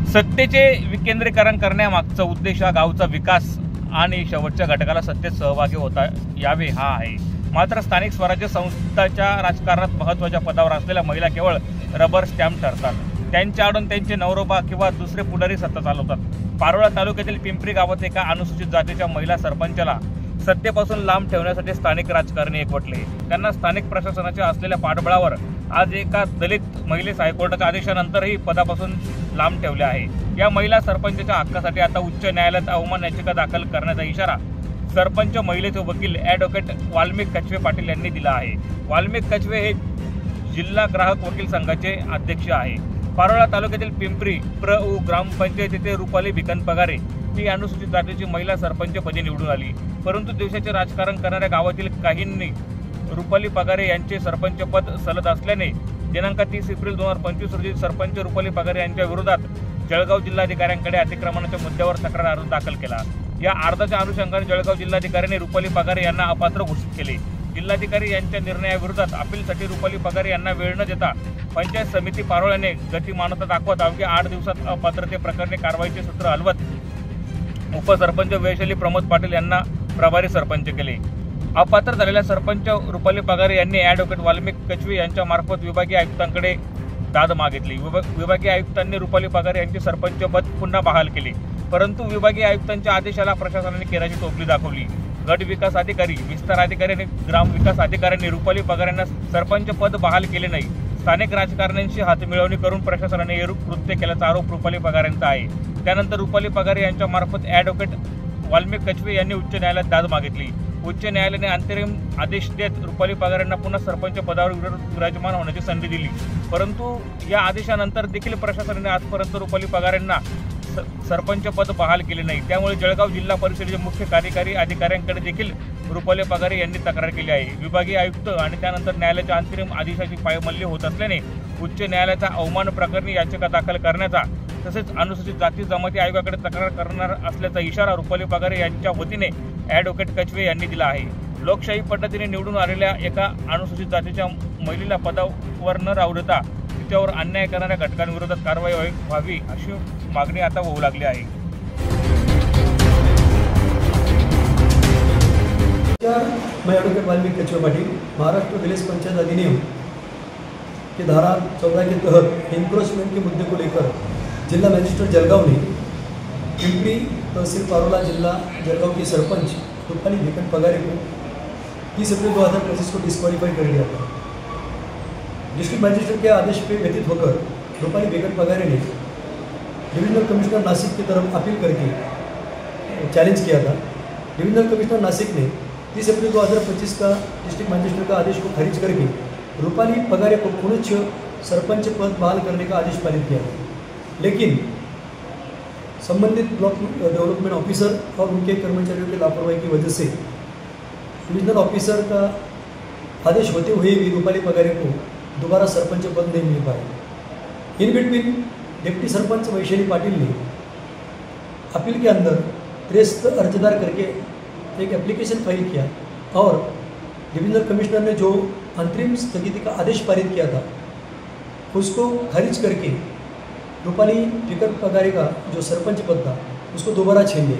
सत्तेचे विकेंद्रीकरण करण्यामागचा उद्देश हा गावचा विकास आणि शेवटच्या घटकाला सत्तेत सहभागी होता यावे हा आहे। मात्र स्थानिक स्वराज्य संस्थांच्या राजकारणात महत्त्वाच्या पदावर असलेल्या महिला केवळ रबर स्टॅम्प ठरतात। त्यांच्या आडून त्यांचे नवरोबा किंवा दुसरे पुढारी सत्ता चालवतात। पारोळा तालुक्यातील पिंपरी गावात एका अनुसूचित जातीच्या महिला सरपंचाला सत्तेपासून लांब ठेवण्यासाठी स्थानिक राजकारणी एकवटले। त्यांना स्थानिक प्रशासनाच्या असलेल्या पाठबळावर आज एका दलित महिलेस हायकोर्टाच्या आदेशानंतरही पदापासून लांब ठेवले आहे। या महिला सरपंचाच्या हक्कासाठी आता उच्च न्यायालयात अवमान याचिका दाखल करण्याचा इशारा सरपंच महिलेचे वकील ॲडव्होकेट वाल्मिक कचवे पाटील यांनी दिला आहे। वाल्मिक कचवे हे जिल्हा ग्राहक वकील संघाचे अध्यक्ष आहे। पारोळा तालुक्यातील पिंपरी प्र.उ. ग्रामपंचायतीचे रुपाली भिकन पगारे ही अनुसूचित जातीची महिला सरपंचपदी निवडून आली। परंतु देशाचे राजकारण करणाऱ्या गावातील काहींनी रुपाली पगारे यांचे सरपंचपद सलत असल्याने दिनांक 30 एप्रिल 2025 रोजी सरपंच रुपाली पगारे यांच्या विरोधात जळगाव जिल्हाधिकाऱ्यांकडे अतिक्रमणाच्या मुद्द्यावर तक्रार अर्ज दाखल केला। या अर्जाच्या अनुषंगाने जळगाव जिल्हाधिकाऱ्यांनी रुपाली पगारे यांना अपात्र घोषित केले। जिल्हाधिकारी यांच्या निर्णयाविरोधात अपीलसाठी रुपाली पगारे यांना वेळ न देता पंचायत समिती पारोळ्याने गतिमानता दाखवत अवघ्या 8 दिवसात अपात्रते प्रकरणी कारवाईचे सूत्र हलवत उपसरपंच वैशाली प्रमोद पाटील यांना प्रभारी सरपंच केले। अपात्र झालेल्या सरपंच रुपाली पगारे यांनी ॲडव्होकेट वाल्मिक कचवे यांच्या मार्फत विभागीय आयुक्तांकडे दाद मागितली। विभागीय आयुक्तांनी रुपाली पगारे यांचे सरपंचपद पुन्हा बहाल केले, परंतु विभागीय आयुक्तांच्या आदेशाला प्रशासनाने केराची टोपली दाखवली। गट विकास अधिकारी, विस्तार अधिकारी आणि ग्राम विकास अधिकाऱ्यांनी रुपाली पगारांना सरपंच पद बहाल केले नाही। स्थानिक राजकारण्यांशी हातमिळवणी करून प्रशासनाने हे कृत्य केल्याचा आरोप रुपाली पगारांचा आहे। त्यानंतर रुपाली पगारे यांच्या मार्फत ॲडव्होकेट वाल्मिक कचवे यांनी उच्च न्यायालयात दाद मागितली। उच्च न्यायालयाने अंतरिम आदेश देत रुपाली पगारांना पुन्हा सरपंच पदावर विराजमान होण्याची संधी दिली, परंतु या आदेशानंतर देखील प्रशासनाने आजपर्यंत रुपाली पगारांना सरपंच पद बहाल केले नाही। त्यामुळे जळगाव जिल्हा परिषदेचे मुख्य कार्यकारी अधिकाऱ्यांकडे देखील रुपाली पगारे यांनी तक्रार केली आहे। विभागीय आयुक्त आणि त्यानंतर न्यायालयाच्या अंतरिम आदेशाची पायमल्ली होत असल्याने उच्च न्यायालयाचा अवमान प्रकरणी याचिका दाखल करण्याचा तसेच अनुसूचित जाती जमाती आयोगाकडे तक्रार करणार असल्याचा इशारा रुपाली पगारे यांच्या वतीने ॲडव्होकेट कचवे यांनी दिला आहे। लोकशाही पद्धतीने निवडून आलेल्या एका अनुसूचित जातीच्या महिलेला पदावर न राहू देता तिच्यावर अन्याय करणाऱ्या घटकांविरोधात कारवाई व्हावी अशी मागणी आता होऊ लागली आहे। मैं एडवोकेट वाल्मिक कचवे पाटिल महाराष्ट्र विलेज पंचायत अधिनियम की धारा 14 के तहत एनक्रोचमेंट के मुद्दे को लेकर जिला मजिस्ट्रेट जलगांव ने पिंपरी तहसील पारोला जिला जलगांव की सरपंच रुपाली भिकन पगारे को 30 अप्रैल 2025 को डिस्क्वालीफाई कर दिया था। डिस्ट्रिक्ट मजिस्ट्रेट के आदेश पे व्यतीत होकर रुपाली भिकन पगारे ने डिविजनल कमिश्नर नासिक की तरफ अपील करके चैलेंज किया था। डिविजनल कमिश्नर नासिक ने 30 अप्रैल 2025 का डिस्ट्रिक्ट मजिस्ट्रेट का आदेश को खारिज करके रुपाली पगारे को पुनः सरपंच पद बहाल करने का आदेश पारित किया था, लेकिन संबंधित ब्लॉक डेवलपमेंट ऑफिसर और उनके कर्मचारियों की लापरवाही की वजह से डिविजनल ऑफिसर का आदेश होते हुए भी रुपाली पगारे को दोबारा सरपंच पद नहीं मिल पाया। In between deputy sarpanch Vaishali Patil ने अपील के अंदर त्रस्त अर्जदार करके एक एप्लीकेशन फाइल किया और डिविजनल कमिश्नर ने जो अंतरिम स्थगिति का आदेश पारित किया था उसको खारिज करके रुपाली भिकन पगारे का जो सरपंच पद था उसको दोबारा छीन लिया।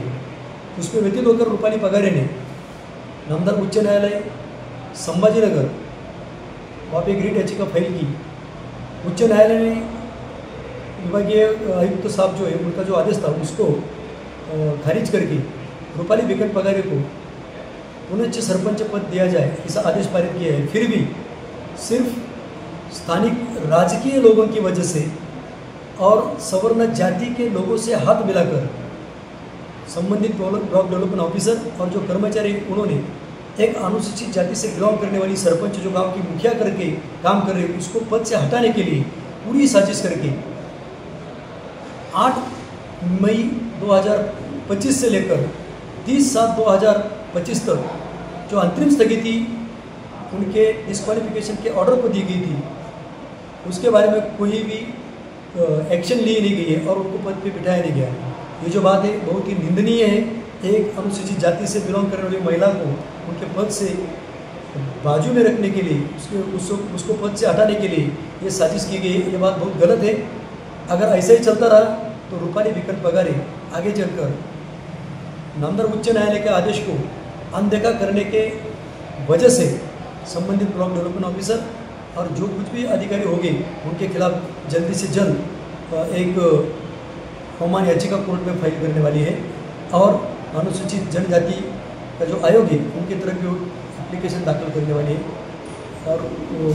उसमें व्यतीत होकर रुपाली पगारे ने नामदार उच्च न्यायालय संभाजीनगर वहाँ पे एक रिट याचिका फाइल की। उच्च न्यायालय ने विभागीय आयुक्त साहब जो है उनका जो आदेश था उसको खारिज करके रुपाली भिकन पगारे को पुनः सरपंच पद दिया जाए ऐसा आदेश पारित किया है। फिर भी सिर्फ स्थानिक राजकीय लोगों की वजह से और सवर्ण जाति के लोगों से हाथ मिलाकर संबंधित ब्लॉक डेवलपमेंट ऑफिसर और जो कर्मचारी उन्होंने एक अनुसूचित जाति से बिलोंग करने वाली सरपंच जो गांव की मुखिया करके काम कर रहे उसको पद से हटाने के लिए पूरी साजिश करके 8 मई 2025 से लेकर 30/7/2025 तक जो अंतरिम स्थगिति उनके डिस्क्वालिफिकेशन के ऑर्डर को दी गई थी उसके बारे में कोई भी एक्शन ली नहीं गई है और उनको पद पे बिठाया नहीं गया। ये जो बात है बहुत ही निंदनीय है। एक अनुसूचित जाति से बिलोंग करने वाली महिला को उनके पद से बाजू में रखने के लिए उसको पद से हटाने के लिए ये साजिश की गई है। ये बात बहुत गलत है। अगर ऐसा ही चलता रहा तो रूपाली विकट पगारे आगे चलकर नामदार उच्च न्यायालय के आदेश को अनदेखा करने के वजह से संबंधित ब्लॉक डेवलपमेंट ऑफिसर और जो कुछ भी अधिकारी होंगे उनके खिलाफ जल्दी से जल्द एक अवमान याचिका कोर्ट में फाइल करने वाली है और अनुसूचित जनजाति का जो आयोग है उनकी तरफ भी एप्लीकेशन दाखिल करने वाली है और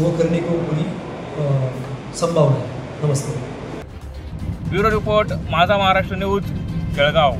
वो करने को पूरी संभावना है। नमस्ते। ब्युरो रिपोर्ट माझा महाराष्ट्र न्यूज जळगाव।